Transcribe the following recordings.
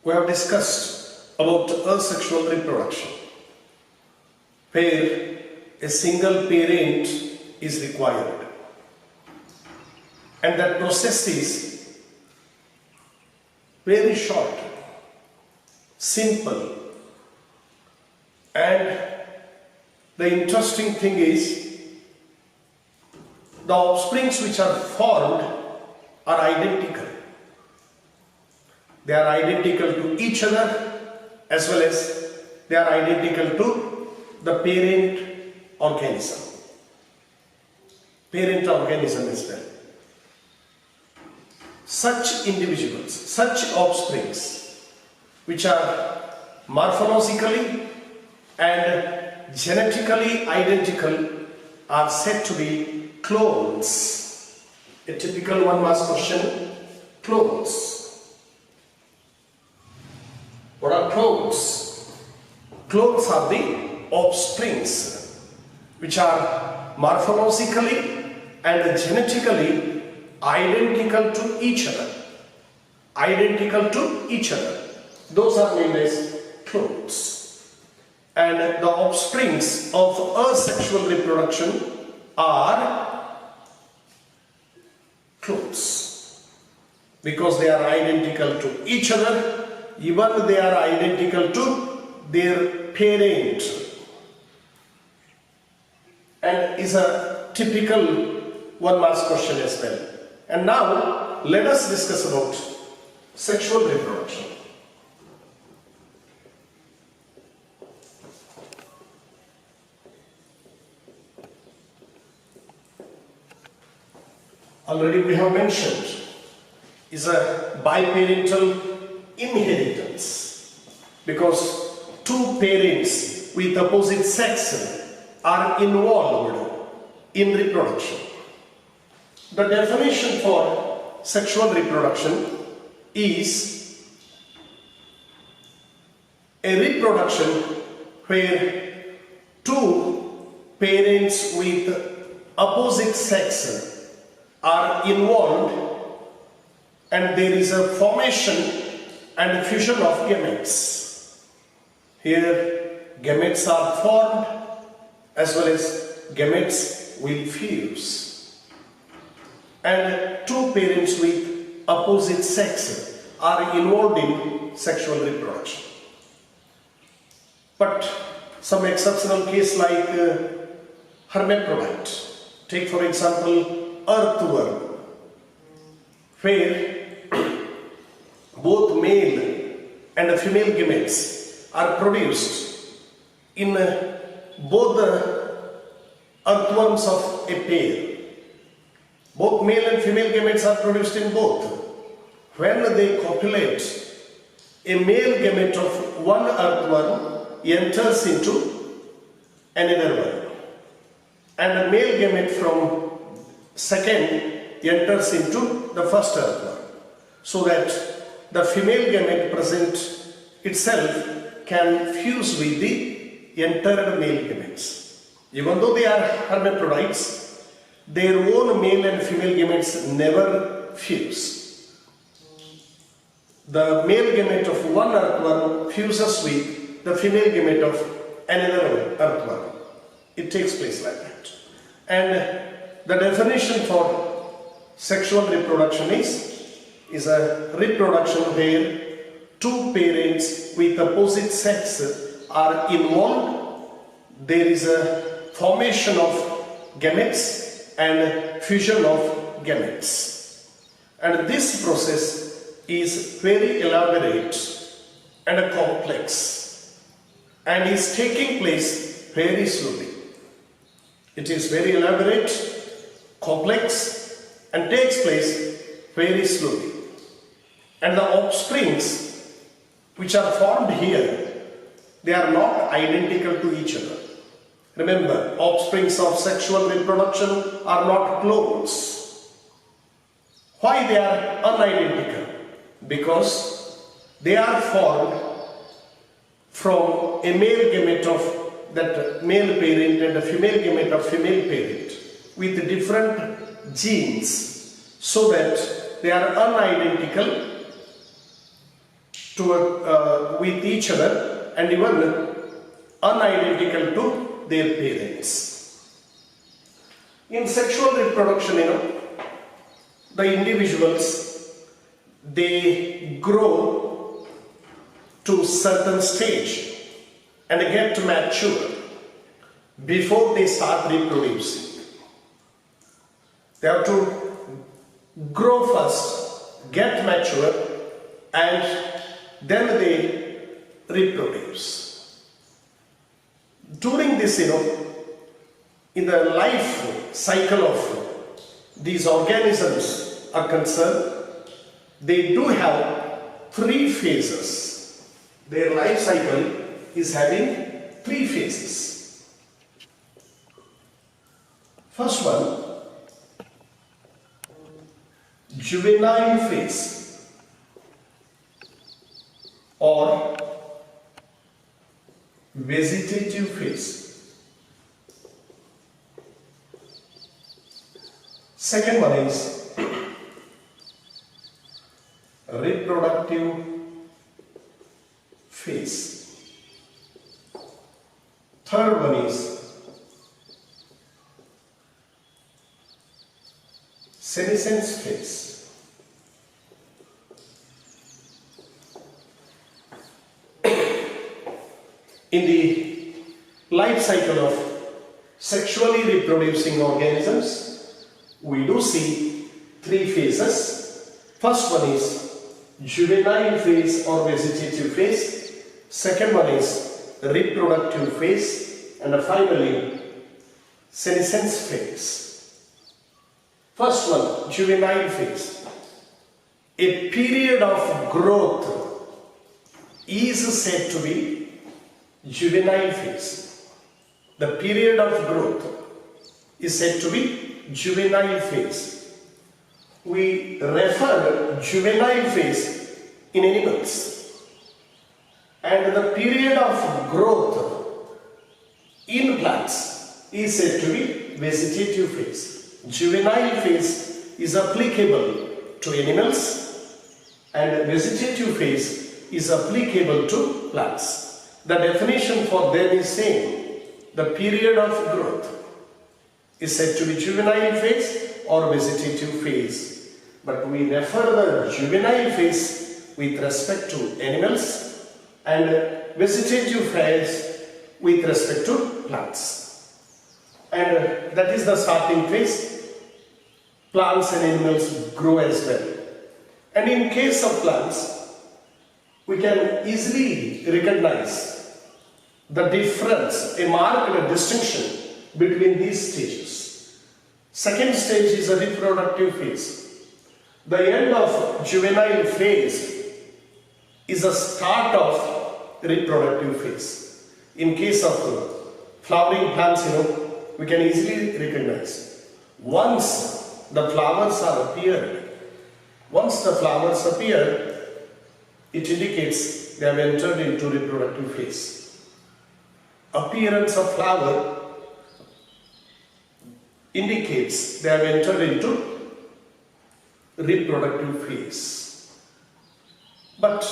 we have discussed about asexual reproduction, where a single parent is required, and that process is very short, simple, and the interesting thing is the offsprings which are formed are identical. They are identical to each other as well as they are identical to the parent organism. Parent organism as well. Such individuals, such offsprings which are morphologically and genetically identical are said to be clones. A typical one mark question, clones. What are clones? Clones are the offsprings which are morphologically and genetically identical to each other. Identical to each other. Those are named as clones. And the offsprings of asexual reproduction are clones. Because they are identical to each other, even they are identical to their parent, and is a typical one mark question as well. And now let us discuss about sexual reproduction. Already we have mentioned is a biparental inheritance, because two parents with opposite sex are involved in reproduction. The definition for sexual reproduction is a reproduction where two parents with opposite sex are involved and there is a formation and fusion of gametes. Here gametes are formed as well as gametes will fuse. And two parents with opposite sex are involved in sexual reproduction. But some exceptional case like hermaphrodite, take for example earthworm, where both male and female gametes are produced in both the earthworms of a pair. Both male and female gametes are produced in both. When they copulate, a male gamete of one earthworm enters into another one, and a male gamete from second enters into the first earthworm, so that the female gamete present itself can fuse with the entered male gametes. Even though they are hermaphrodites, their own male and female gametes never fuse. The male gamete of one earthworm fuses with the female gamete of another earthworm. It takes place like that. And the definition for sexual reproduction is a reproduction where two parents with opposite sex are involved. There is a formation of gametes and fusion of gametes. And this process is very elaborate and complex and is taking place very slowly. It is very elaborate, complex, and takes place very slowly. And the offsprings which are formed here, they are not identical to each other. Remember, offsprings of sexual reproduction are not clones. Why they are unidentical? Because they are formed from a male gamete of that male parent and a female gamete of female parent with different genes, so that they are unidentical with each other and even unidentical to their parents. In sexual reproduction, the individuals, they grow to certain stage and get mature before they start reproducing. They have to grow first, get mature, and then they reproduce. During this, in the life cycle of these organisms are concerned, they do have 3 phases. Their life cycle is having 3 phases. First one, juvenile phase or vegetative phase. Second one is reproductive phase. Third one is senescence phase. In the life cycle of sexually reproducing organisms, we do see 3 phases. First one is juvenile phase or vegetative phase. Second one is reproductive phase. And finally, senescence phase. First one, juvenile phase. A period of growth is said to be juvenile phase. The period of growth is said to be juvenile phase. We refer juvenile phase in animals, and the period of growth in plants is said to be vegetative phase. Juvenile phase is applicable to animals and vegetative phase is applicable to plants. The definition for them is same. The period of growth is said to be juvenile phase or vegetative phase. But we refer the juvenile phase with respect to animals and vegetative phase with respect to plants. And that is the starting phase. Plants and animals grow as well. And in case of plants, we can easily recognize the difference, a marked distinction between these stages. Second stage is a reproductive phase. The end of juvenile phase is a start of reproductive phase. In case of flowering plants, we can easily recognize. Once the flowers appear, it indicates they have entered into reproductive phase. Appearance of flower indicates they have entered into reproductive phase. But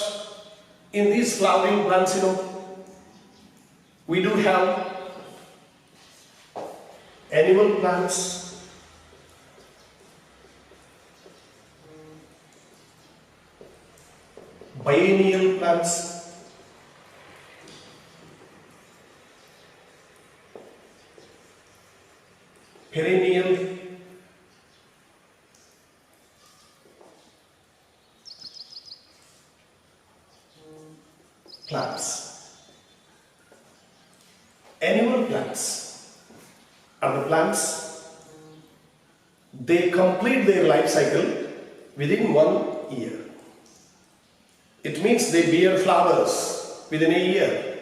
in these flowering plants, we do have annual plants, biennial plants, perennial, plants. Annual plants are the plants, they complete their life cycle within 1 year. It means they bear flowers within a year.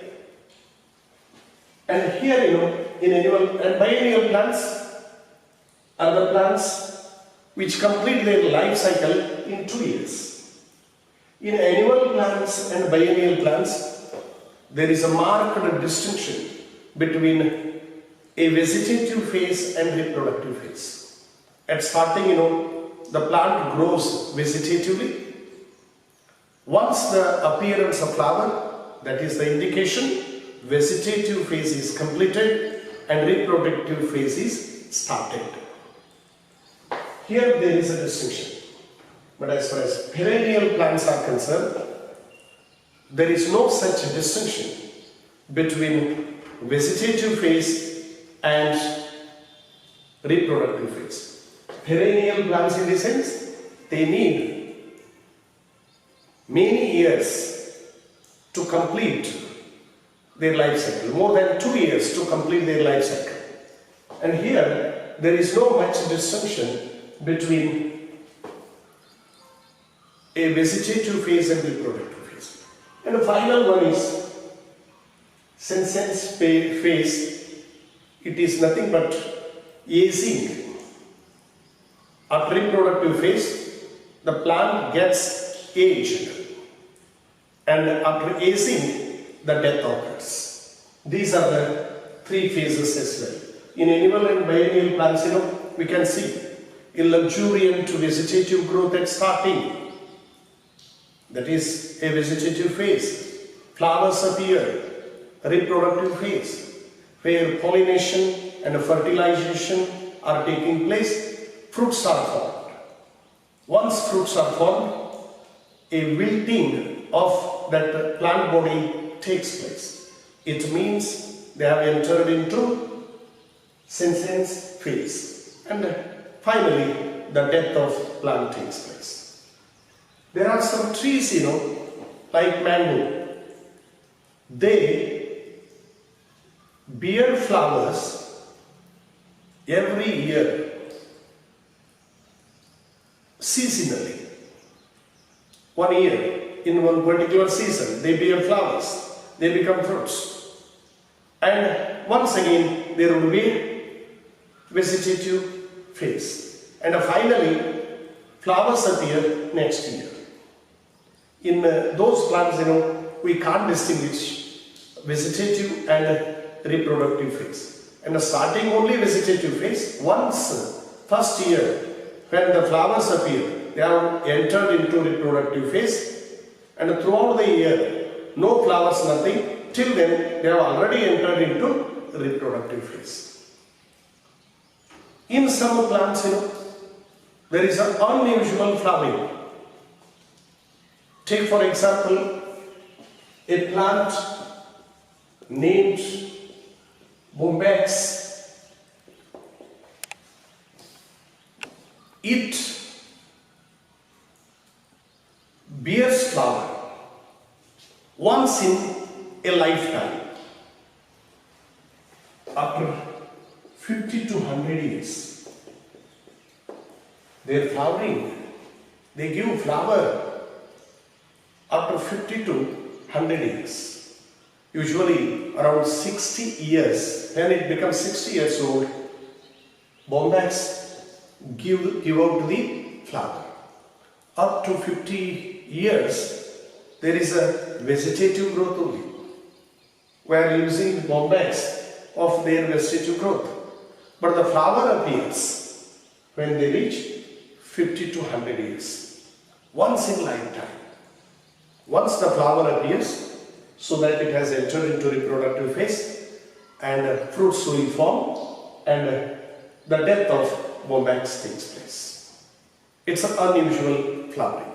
And here, in annual and biennial plants are the plants which complete their life cycle in 2 years. In annual plants and biennial plants, there is a marked distinction between a vegetative phase and reproductive phase. At starting, the plant grows vegetatively, Once the appearance of flower, that is the indication, vegetative phase is completed and reproductive phase is started. Here there is a distinction, but as far as perennial plants are concerned, there is no such distinction between vegetative phase and reproductive phase. Perennial plants, in the sense, they need many years to complete their life cycle, more than 2 years to complete their life cycle. And here there is no much distinction between a vegetative phase and reproductive phase. And the final one is senescence phase. It is nothing but aging. After reproductive phase, the plant gets aged, and after aging, the death occurs. These are the three phases as well. In animal and biennial plants, we can see a luxuriant vegetative growth at starting. That is a vegetative phase. Flowers appear, reproductive phase, where pollination and fertilization are taking place. Fruits are formed. Once fruits are formed, a wilting of that plant body takes place. It means they have entered into senescence phase, and finally the death of plant takes place. There are some trees, like mango. They bear flowers every year, seasonally. 1 year, in one particular season, they bear flowers, they become fruits. And once again, there will be vegetative phase. And finally, flowers appear next year. In those plants, we can't distinguish vegetative and reproductive phase. And starting only vegetative phase, once first year, when the flowers appear, they have entered into reproductive phase, and throughout the year, no flowers, nothing. Till then, they have already entered into reproductive phase. In some plants, there is an unusual flowering. Take for example, a plant named Bombax. It bears flower once in a lifetime. After 50 to 100 years, they are flowering. They give flower after 50 to 100 years. Usually around 60 years, when it becomes 60 years old, Bombax give out the flower. Up to 50 years, there is a vegetative growth only. We are using Bombax of their vegetative growth. But the flower appears when they reach 50 to 100 years. Once in lifetime. Once the flower appears, so that it has entered into reproductive phase, and fruits will form, and the death of Bombax takes place. It's an unusual flowering.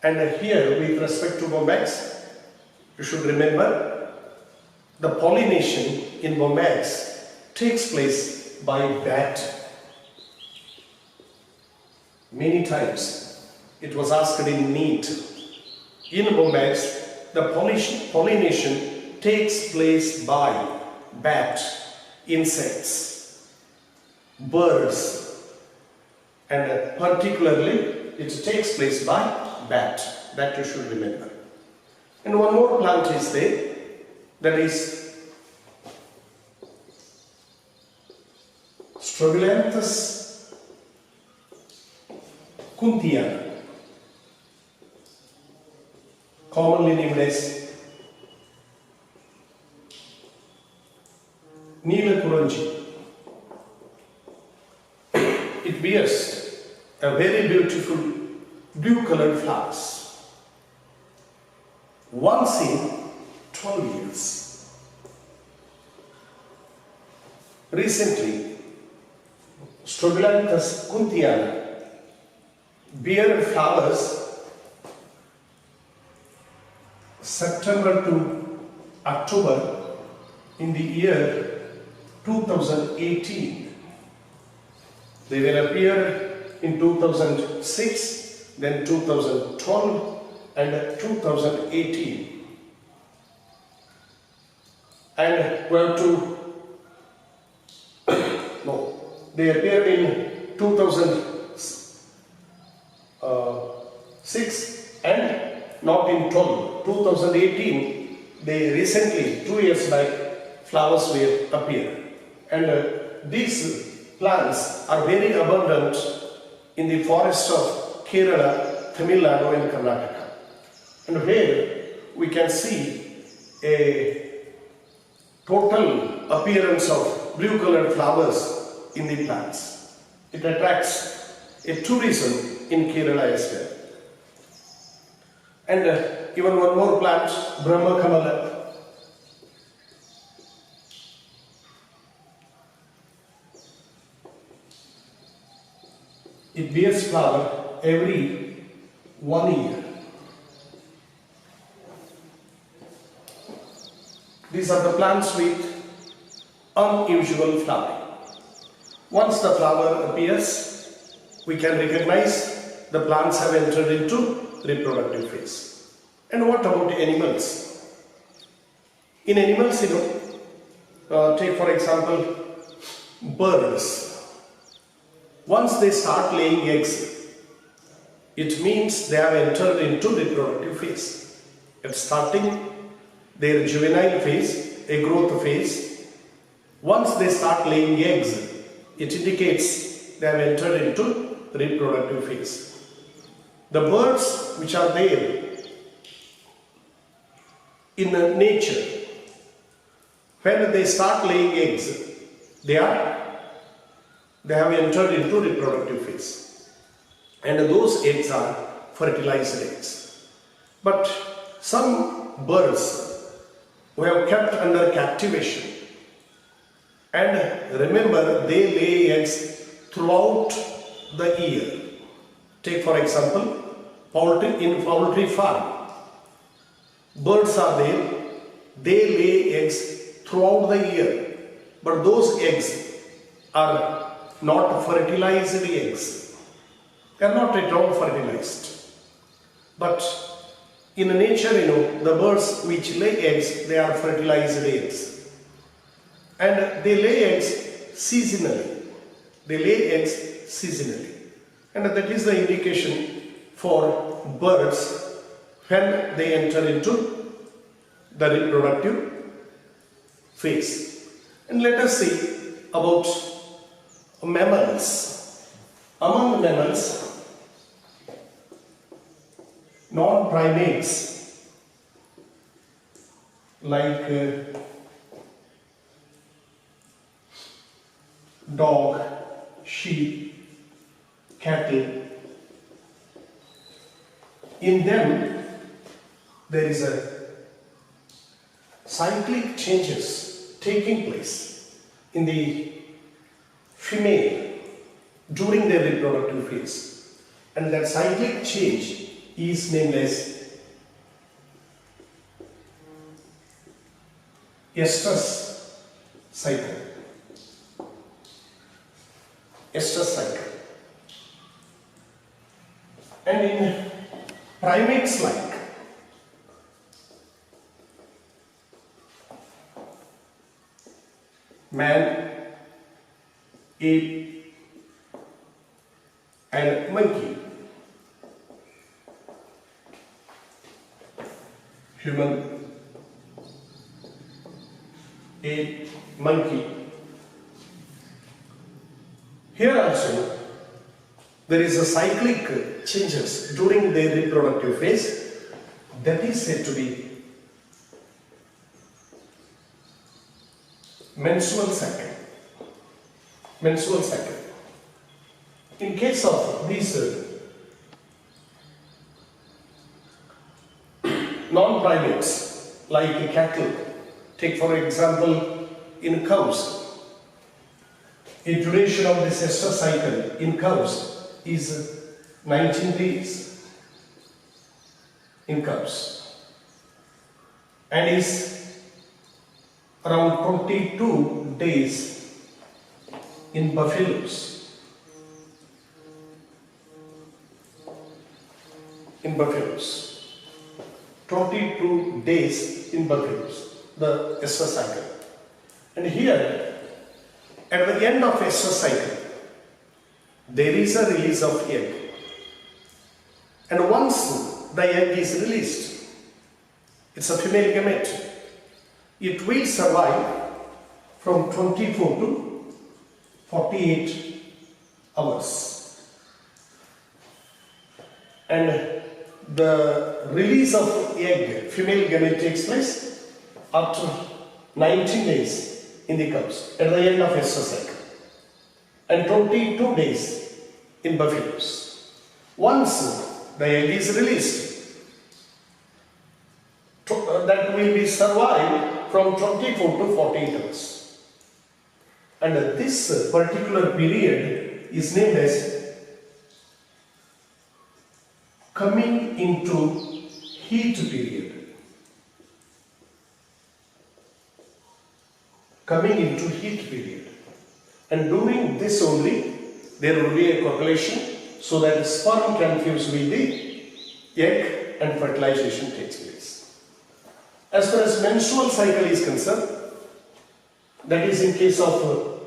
And here, with respect to Bombax, you should remember the pollination in Bombax takes place by bat. Many times it was asked in NEET. In Bombax, the pollination takes place by bat, insects, birds, and particularly it takes place by bat. That you should remember. And one more plant is there, that is Strobilanthus kuntiana, commonly named as Neelakuranji. It bears a very beautiful blue colored flowers. once in 12 years. Recently, Strobilanthus kunthiana bear flowers September to October in the year 2018. They will appear in 2006, then 2012 and 2018. And were to no, they appeared in 2006 and not in 12. 2018, they recently, 2 years back, flowers were appeared. And these plants are very abundant in the forests of Kerala, Tamil Nadu and Karnataka. And where we can see a total appearance of blue colored flowers in the plants. It attracts a tourism in Kerala as well. And even one more plant, Brahma Kamala. It bears flower every 1 year. These are the plants with unusual flowering. Once the flower appears, we can recognize the plants have entered into reproductive phase. And what about animals? In animals, take for example birds. Once they start laying eggs, it means they have entered into reproductive phase. At starting their juvenile phase, a growth phase, once they start laying eggs, it indicates they have entered into reproductive phase. The birds which are there in nature, when they start laying eggs, they have entered into reproductive phase, and those eggs are fertilized eggs. But some birds who have kept under captivation, and remember they lay eggs throughout the year. Take for example poultry farm. Birds are there, they lay eggs throughout the year, but those eggs are not fertilized eggs. They are not at all fertilized. But in nature, the birds which lay eggs, they are fertilized eggs. And they lay eggs seasonally. They lay eggs seasonally. And that is the indication for birds when they enter into the reproductive phase. And let us see about mammals. Among mammals, non-primates like dog, sheep, cattle, in them there is a cyclic changes taking place in the female during their reproductive phase, and that cyclic change is named as Estrous cycle. Estrous cycle. And in primates like man, ape and monkey, human, ape, monkey, here also there is a cyclic changes during their reproductive phase that is said to be menstrual cycle. Menstrual cycle. In case of these non-primates like cattle. Take for example in cows. A duration of this estrous cycle in cows is 19 days in cows and is around 22 days in buffaloes. In buffaloes, 22 days in buffaloes, the estrous cycle. And here, at the end of estrous cycle, there is a release of egg. And once the egg is released, it's a female gamete. It will survive from 24 to 48 hours. And the release of egg, female gamete, takes place after 19 days in the cows at the end of estrous cycle and 22 days in buffaloes. Once the egg is released, that will be survived from 24 to 48 hours. And this particular period is named as coming into heat period. Coming into heat period. And during this only, there will be a copulation so that the sperm can fuse with the egg and fertilization takes place. As far as menstrual cycle is concerned, that is in case of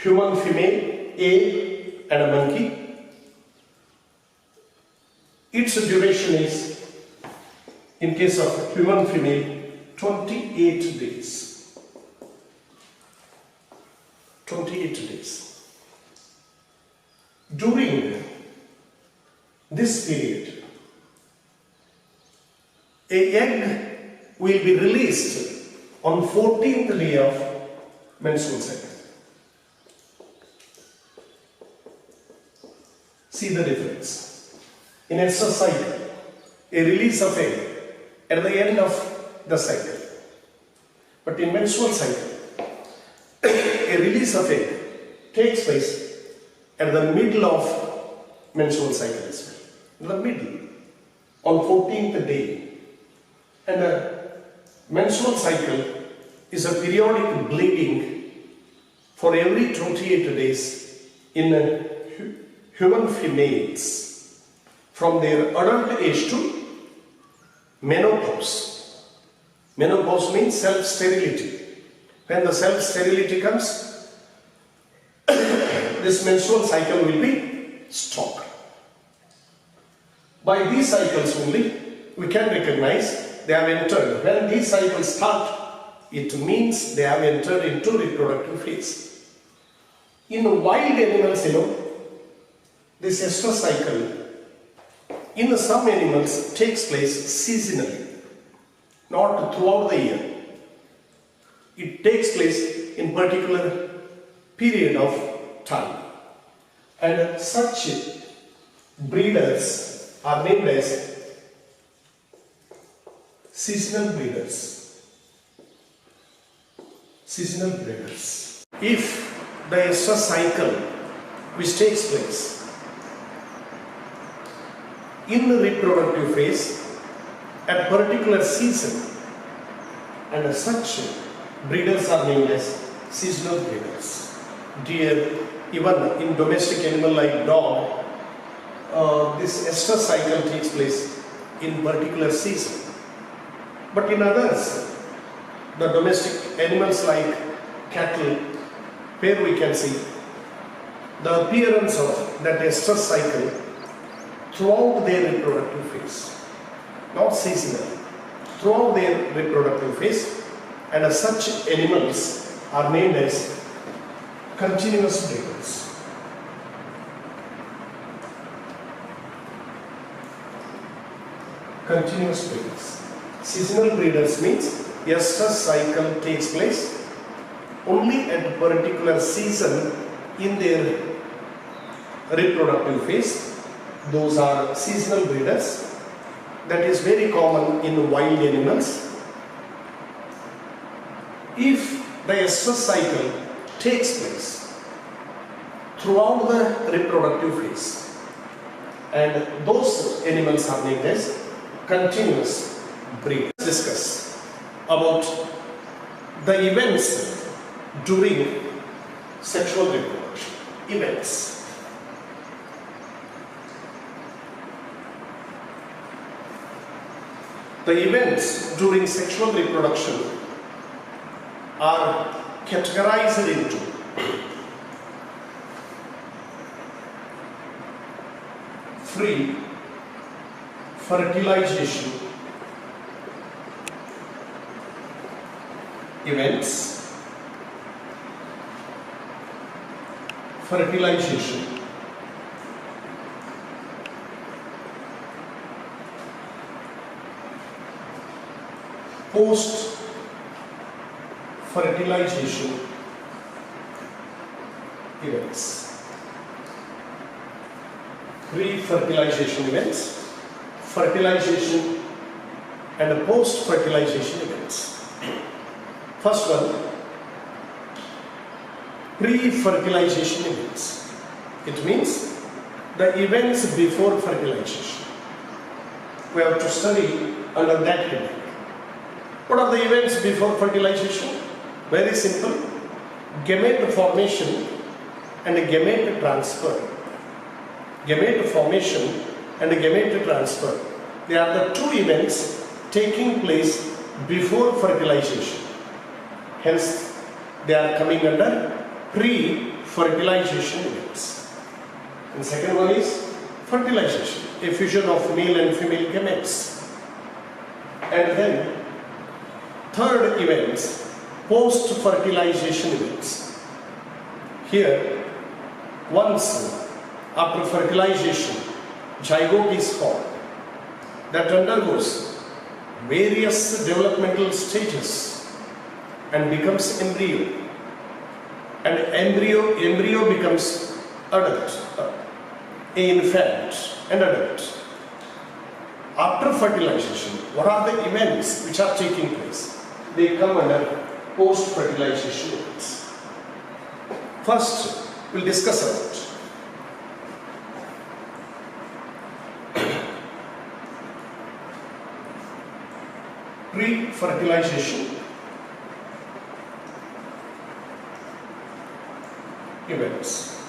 human female, A and a monkey, its duration is, in case of human female, 28 days. 28 days. During this period, an egg will be released on 14th day of menstrual cycle. See the difference. In estrous cycle, a release of egg at the end of the cycle. But in menstrual cycle, a release of egg takes place at the middle of menstrual cycle as well. In the middle, on 14th day. And the menstrual cycle is a periodic bleeding for every 28 days in human females from their adult age to menopause. Menopause means self-sterility. When the self-sterility comes, this menstrual cycle will be stopped. By these cycles only, we can recognize they have entered. When these cycles start, it means they have entered into reproductive phase. In wild animals, this estrous cycle in some animals takes place seasonally, not throughout the year. It takes place in particular period of time. And such breeders are named as seasonal breeders. Seasonal breeders. If the estrous cycle which takes place in the reproductive phase at particular season, and such breeders are named as seasonal breeders. Deer, even in domestic animal like dog, this estrous cycle takes place in particular season. But in others, the domestic animals like cattle, where we can see the appearance of that estrous cycle throughout their reproductive phase, not seasonal, throughout their reproductive phase, and as such animals are named as continuous breeders. Continuous breeders. Seasonal breeders means estrous cycle takes place only at a particular season in their reproductive phase. Those are seasonal breeders. that is very common in wild animals. If the estrous cycle takes place throughout the reproductive phase, and those animals are named as continuous breeders. Let's discuss about the events during sexual reproduction. Events. The events during sexual reproduction are categorized into pre-fertilization events, fertilization, post-fertilization events. Pre-fertilization events, fertilization and post-fertilization events. First one, pre-fertilization events. It means the events before fertilization. We have to study under that heading. What are the events before fertilization? Very simple. Gamete formation and gamete transfer. Gamete formation and gamete transfer. They are the two events taking place before fertilization. Hence, they are coming under pre-fertilization events. And second one is fertilization, a fusion of male and female gametes. And then third events, post-fertilization events. Here, once after fertilization, zygote is formed that undergoes various developmental stages and becomes embryo. And embryo becomes adult, infant and adult. After fertilization, what are the events which are taking place? They come under post-fertilization events. First, we'll discuss about pre-fertilization events.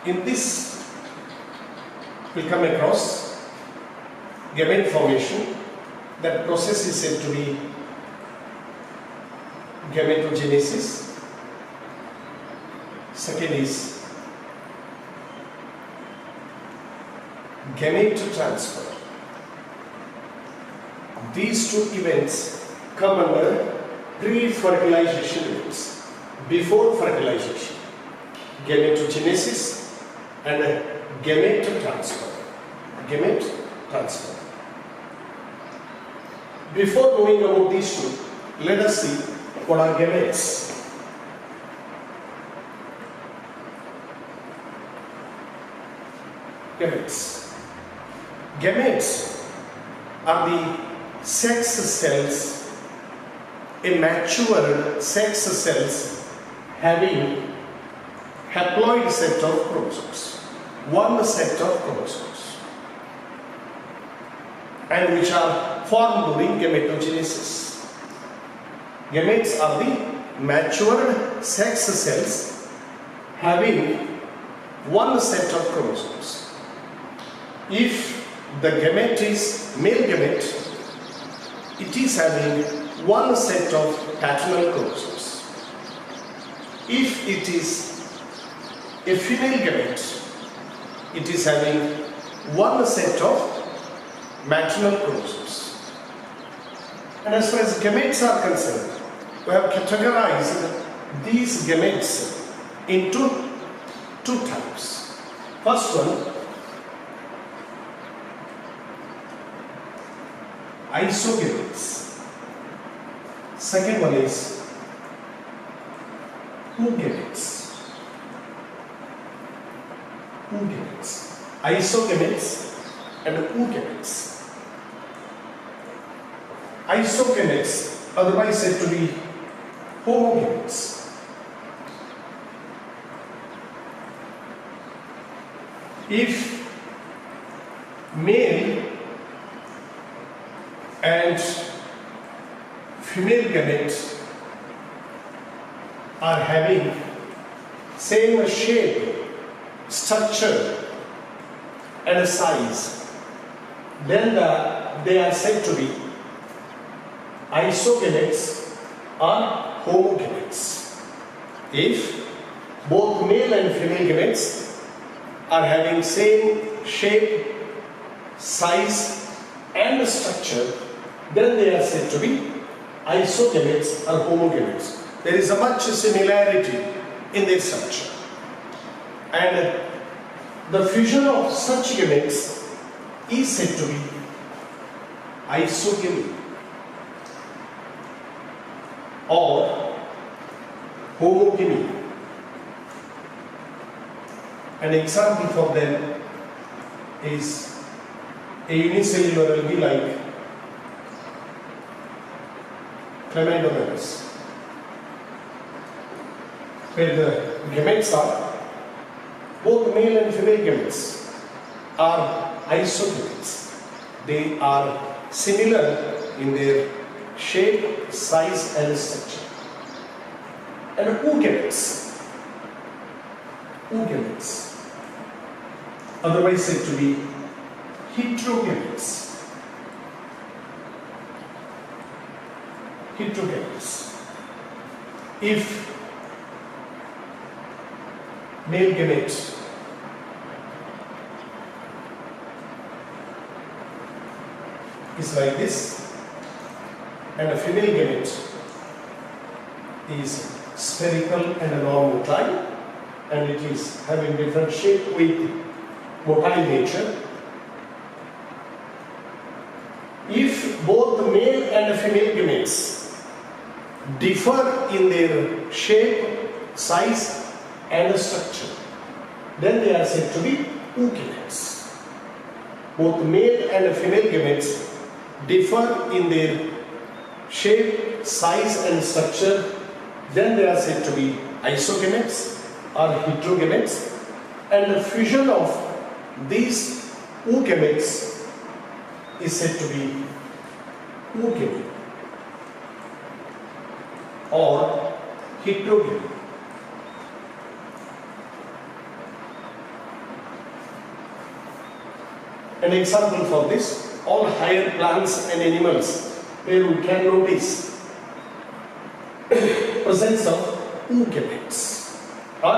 In this, we'll come across gamete formation. That process is said to be gametogenesis. Second is gamete transfer. These two events come under pre-fertilization events, before fertilization. Gametogenesis and gamete transfer. Gamete transfer. Before knowing about these two, let us see what are gametes. Gametes. Gametes are the sex cells, a matured sex cells having haploid set of chromosomes, one set of chromosomes, and which are formed during gametogenesis. Gametes are the matured sex cells having one set of chromosomes. If the gamete is male gamete, it is having one set of paternal chromosomes. If it is a female gamete, it is having one set of maternal chromosomes. And as far as gametes are concerned, we have categorized these gametes into two types. First one, isogametes. Second one is oogametes. Oogametes. Isogametes and oogametes. isogametes, otherwise said to be homogametes. If male and female gametes are having same shape, structure and size, then they are said to be isogametes or homogametes. If both male and female gametes are having same shape, size and structure, then they are said to be isogametes or homogametes. There is a much similarity in their structure, and the fusion of such gametes is said to be isogamy or homogamy. An example for them is a unicellular algae like Chlamydomonas, where the gametes are, both male and female gametes are isogametes. They are similar in their shape, size and structure. And oogametes, otherwise said to be heterogametes. If male gamete is like this and a female gamete is spherical and a non-motile, and it is having different shape with motile nature. If both the male and the female gametes differ in their shape, size and structure, then they are said to be oogametes. Both male and female gametes differ in their shape, size and structure, then they are said to be isogametes or heterogametes, and the fusion of these oogametes is said to be oogamy or heterogamy. An example for this, all higher plants and animals where we can notice presence of oogametes or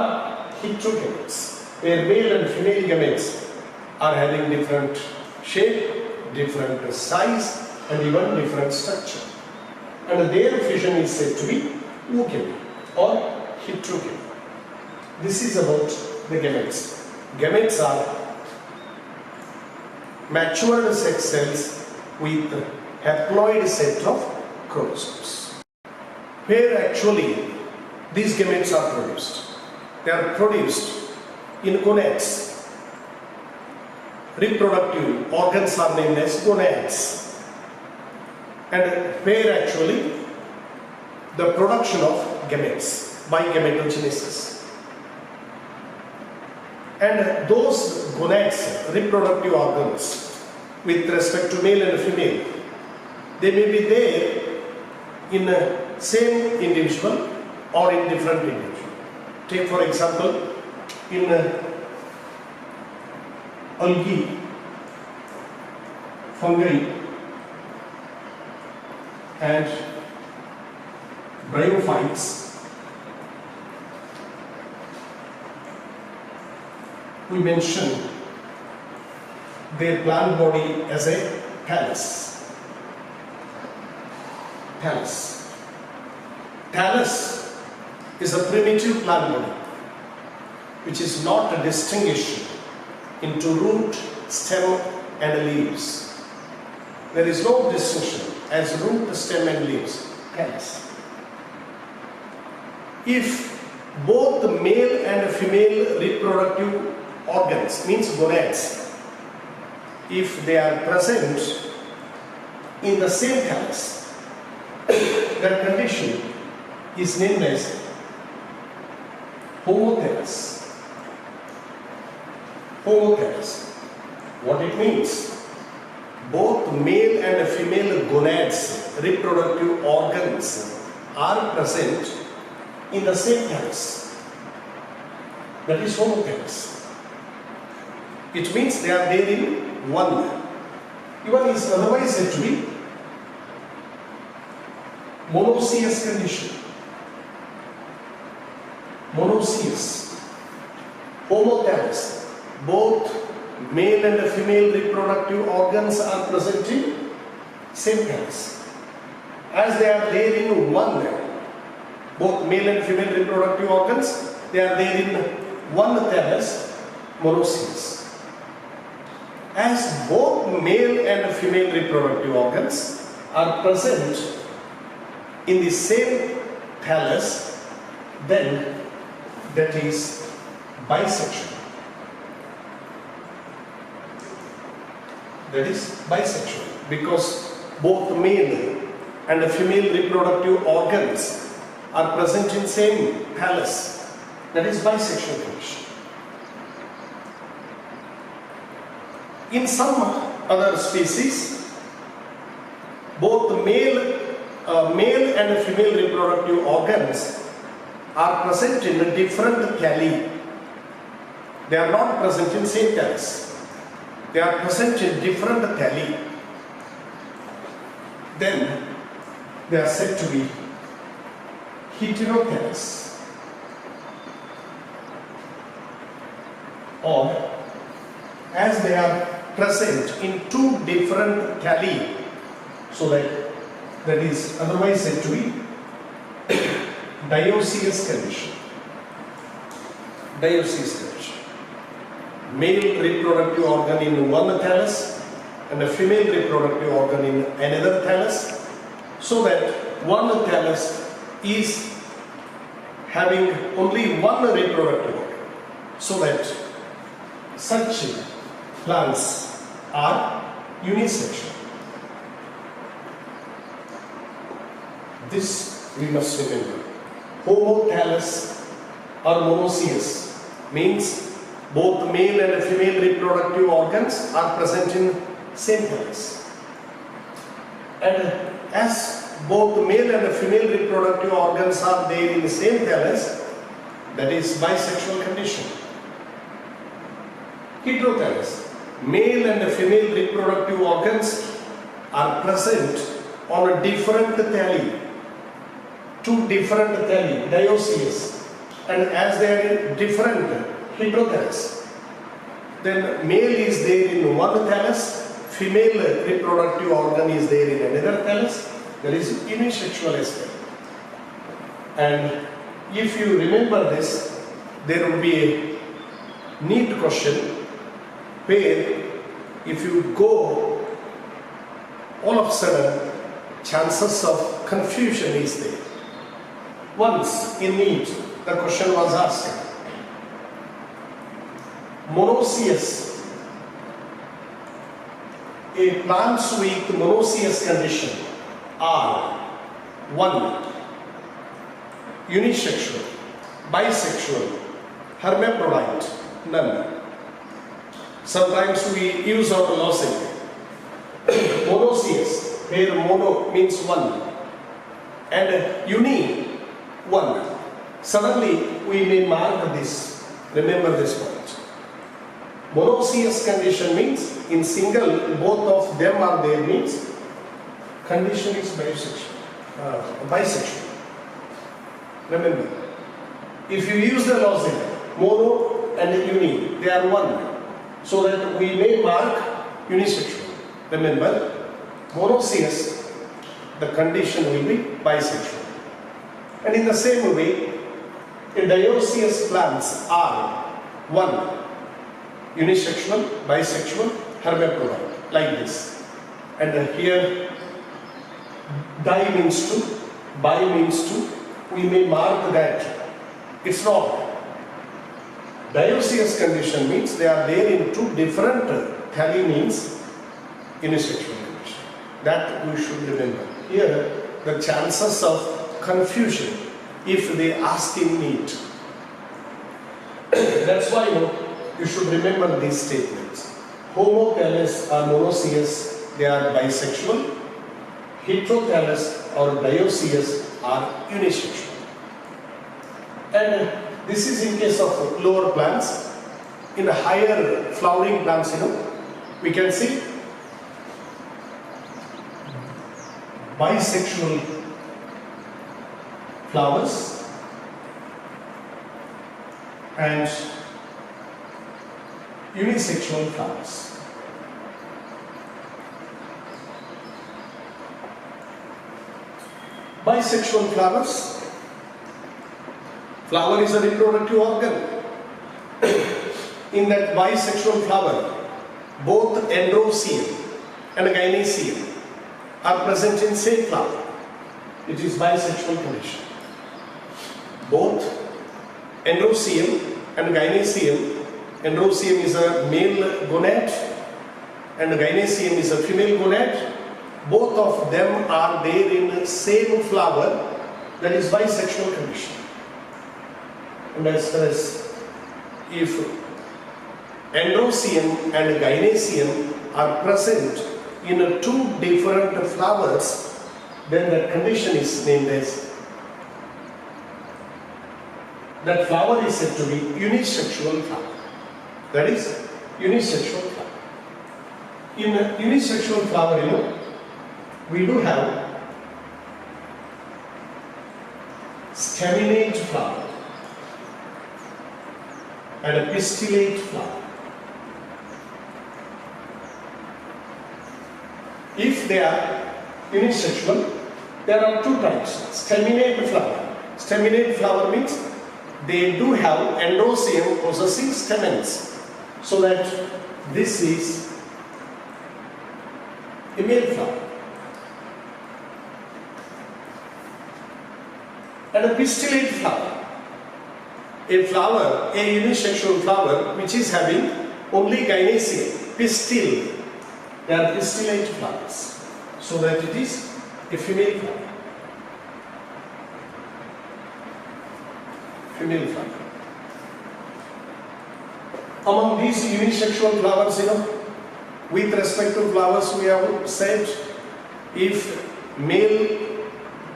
heterogametes, where male and female gametes are having different shape, different size and even different structure, and their fusion is said to be oogamy or heterogamy. This is about the gametes. Gametes are matured sex cells with haploid set of chromosomes. Where actually these gametes are produced? They are produced in gonads. Reproductive organs are named as gonads, and where actually the production of gametes by gametogenesis. And those gonads, reproductive organs, with respect to male and female, they may be there in a same individual or in different individual. Take for example, in algae, fungi and bryophytes, we mention their plant body as a thallus. Thallus is a primitive plant body which is not distinguished into root, stem and leaves. There is no distinction as root, stem and leaves. Thallus. If both the male and female reproductive organs, means gonads, if they are present in the same thallus, that condition is named as homotherapy. Homotherapy. What it means? Both male and female gonads, reproductive organs, are present in the same thallus. That is homotherapy. It means they are there in one. Even is otherwise said to be monoecious condition. Monoecious. Homotherapy. Both male and female reproductive organs are present in same thallus. As they are there in one, both male and female reproductive organs, they are there in one thallus, monoecious. As both male and female reproductive organs are present in the same thallus, then that is bisexual. That is bisexual, because both male and female reproductive organs are present in same thallus. That is bisexual condition. In some other species, both male and female reproductive organs are present in a different thalli. They are not present in same thallus. They are present in different thalli. Then they are said to be heterothallus, or as they are present in two different thalli, so that is otherwise said to be dioecious condition. Dioecious condition. Male reproductive organ in one thallus and a female reproductive organ in another thallus, so that one thallus is having only one reproductive organ, so that such plants are unisexual. This we must remember. Homothallus or monoecious means both male and female reproductive organs are present in same thallus. And as both male and female reproductive organs are there in the same thallus, that is bisexual condition. Heterothallus. Male and female reproductive organs are present on a different thalli. Two different thalli, dioecious. And as they are in different heterothallus, then male is there in one thallus, female reproductive organ is there in another thallus. There is unisexual aspect. And if you remember this, there will be a neat question where if you go, all of a sudden chances of confusion is there. Once in NEET, the question was asked, monoecious, a plants with monoecious condition are 1. Unisexual, bisexual, hermaphrodite, none. Sometimes we use our logic. Monoecious, where mono means one, and uni, one. Suddenly we may mark this. Remember this point. Monoecious condition means in single, both of them are there, means condition is bisexual. Remember, if you use the logic, mono and uni, they are one, so that we may mark unisexual. Remember, monoecious, the condition will be bisexual. And in the same way, dioecious plants are 1. Unisexual, bisexual, hermaphrodite, like this. And here, di means 2, bi means 2. We may mark that it's wrong. Dioecious condition means they are there in two different thalli, means unisexual condition. That we should remember. Here, the chances of confusion if they ask in need. That's why you should remember these statements. Homocallous or monoecious, they are bisexual. Heterocallous or dioecious are unisexual. And this is in case of lower plants. In the higher flowering plants, we can see bisexual flowers and unisexual flowers. Bisexual flowers. Flower is a reproductive organ. In that bisexual flower, both androecium and gynoecium are present in same flower. It is bisexual condition. Both androecium and gynoecium. Androecium is a male gonad and gynoecium is a female gonad. Both of them are there in the same flower. That is bisexual condition. And as far as if androecium and gynoecium are present in two different flowers, then that condition is named as, that flower is said to be unisexual flower. That is unisexual flower. In a unisexual flower, we do have staminate flower and a pistillate flower. If they are unisexual, there are two types. Staminate flower. Staminate flower means they do have androecium possessing stamens. So that this is a male flower. And a pistillate flower. A flower, a unisexual flower which is having only gynoecium, pistil. They are pistillate flowers. So that it is a female flower. Female flower. Among these unisexual flowers, with respect to flowers, we have said if male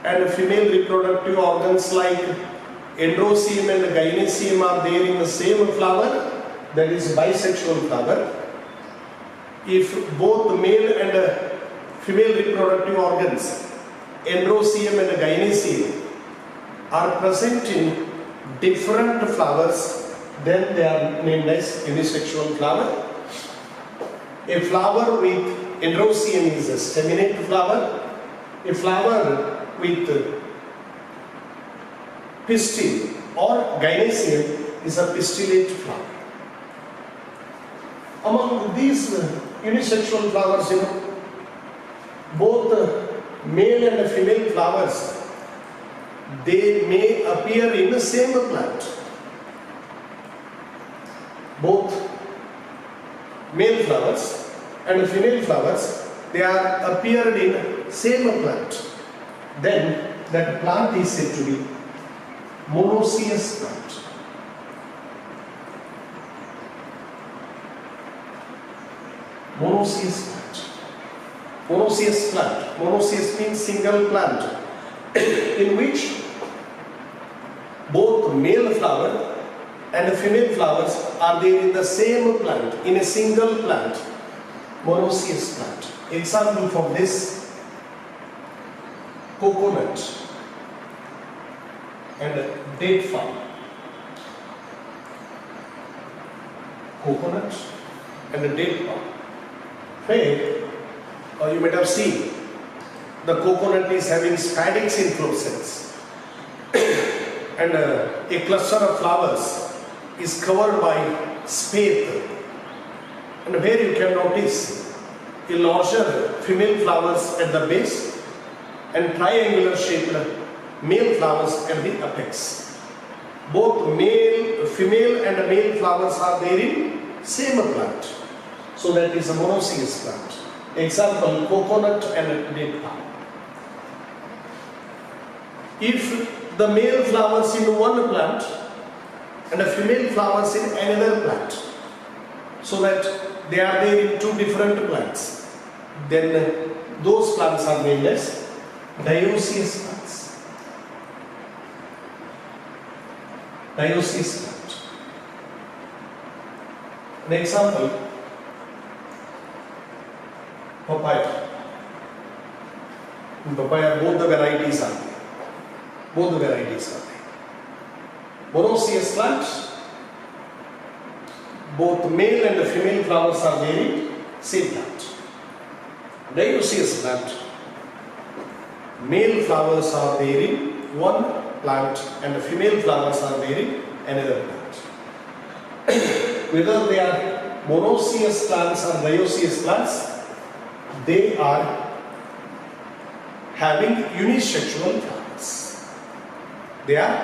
and female reproductive organs like androecium and gynoecium are there in the same flower, that is bisexual flower. If both male and female reproductive organs, androecium and gynoecium, are present in different flowers, then they are named as unisexual flower. A flower with androecium is a staminate flower. A flower with pistil or gynoecium is a pistillate flower. Among these unisexual flowers, both male and female flowers, they may appear in the same plant. Both male flowers and female flowers, they are appeared in same plant. Then that plant is said to be monoecious plant. Monoecious plant. Monoecious plant. Monoecious means single plant in which both male flower and female flowers are there in the same plant, in a single plant. Monoecious plant. Example for this: coconut and date palm. Coconut and date palm. Where you might have seen the coconut is having spadix inflorescence and a cluster of flowers is covered by spathe, and where you can notice a larger female flowers at the base and triangular shaped male flowers at the apex. Both female and male flowers are there in same plant. So that is a monoecious plant. Example: coconut and date palm. If the male flowers in one plant and a female flowers in another plant, so that they are there in two different plants, then those plants are named as dioecious plants. Dioecious plant. An example, papaya. In papaya, both the varieties are there. Both the varieties are there. Monoecious plant, both male and female flowers are there in same plant. Dioecious plant, male flowers are there in one plant and the female flowers are there in another plant. Whether they are monoecious plants or dioecious plants, they are having unisexual flowers. They are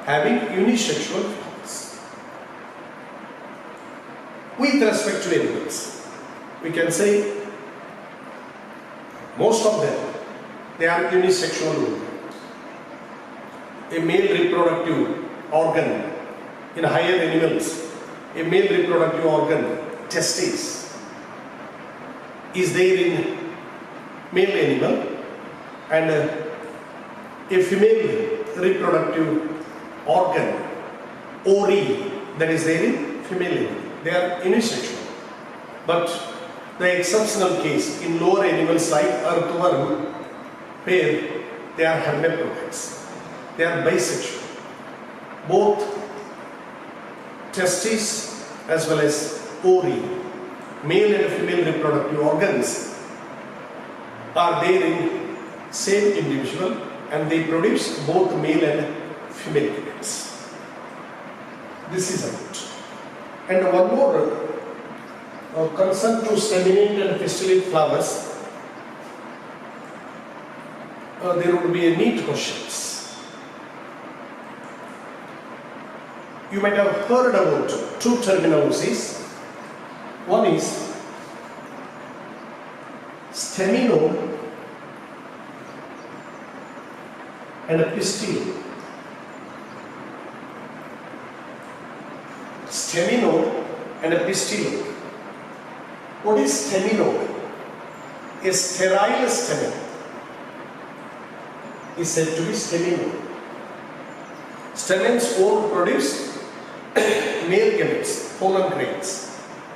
having unisexual flowers. With respect to animals, we can say most of them, they are unisexual. A male reproductive organ in higher animals, a male reproductive organ, testes, is there in male animal, and a female reproductive organ, ovary, that is there in female animal. They are unisexual. But the exceptional case in lower animals like earthworm, where they are hermaphrodites, they are bisexual. Both testes as well as ovary, male and female reproductive organs are there in same individual, and they produce both male and female gametes. This is about. And one more concern to staminate and pistillate flowers, there would be a neat questions. You might have heard about two terminologies. One is staminode and a pistil. Staminode and a pistil. What is staminode? A sterile stamen is said to be staminode. Stamens won't produce male gametes, pollen grains.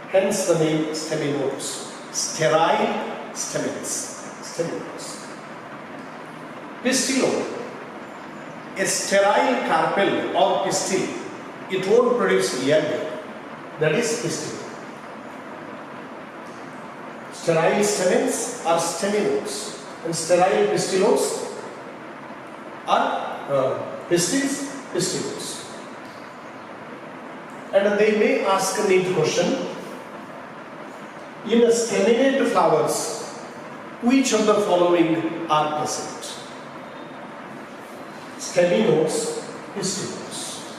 Hence the name staminodes. Sterile stamens. Staminodes. Pistillode. A sterile carpel or pistil. It won't produce egg. That is pistil. Sterile stamens are staminodes, and sterile pistilodes are pistils, pistilodes. And they may ask a neat question. In the staminate flowers, which of the following are present? Staminodes, pistilodes.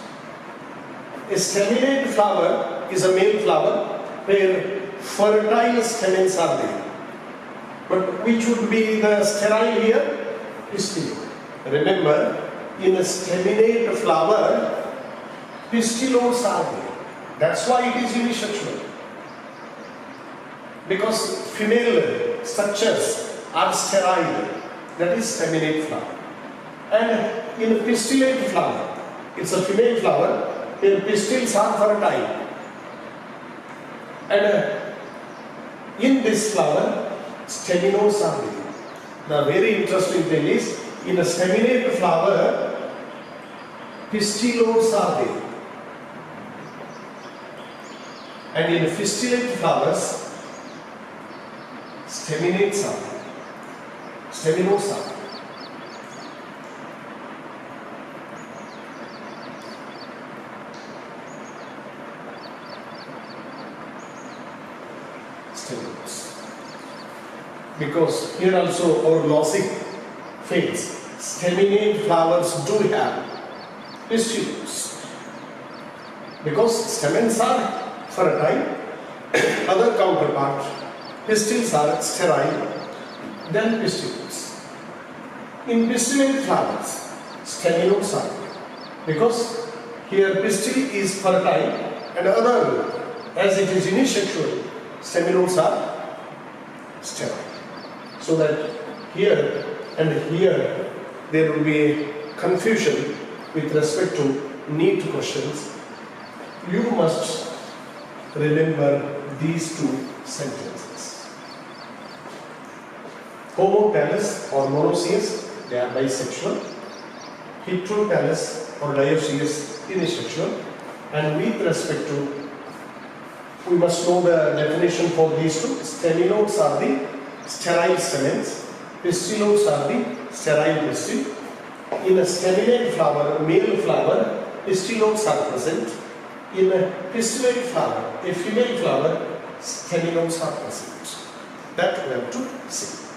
A staminate flower is a male flower where fertile stamens are there. But which would be the sterile here? Pistil. Remember, in a staminate flower, pistilodes are there. That's why it is unisexual. Because female structures are sterile. That is staminate flower. And in a pistillate flower, it's a female flower, where pistils are fertile. And in this flower, staminodes are there. The very interesting thing is, in a staminate flower, pistilodes are there. And in pistillate flowers, staminates are there. Staminodes are there. Because here also our logic fails. Staminate flowers do have pistilodes. Because stamens are fertile, other counterpart, pistils are sterile, then pistilodes. In pistillate flowers, staminodes are there. Because here pistil is fertile and other, as it is unisexual, staminodes are sterile. So that here and here there will be a confusion with respect to neat questions. You must remember these two sentences. Homotalous or monoecious, they are bisexual. Heterotalous or dioecious, unisexual. And with respect to, we must know the definition for these two. Staminodes are the sterile stamens. Pistilodes are the sterile pistil. In a staminate flower, male flower, pistilodes are present. In a pistillate flower, a female flower, staminodes are present. That we have to see.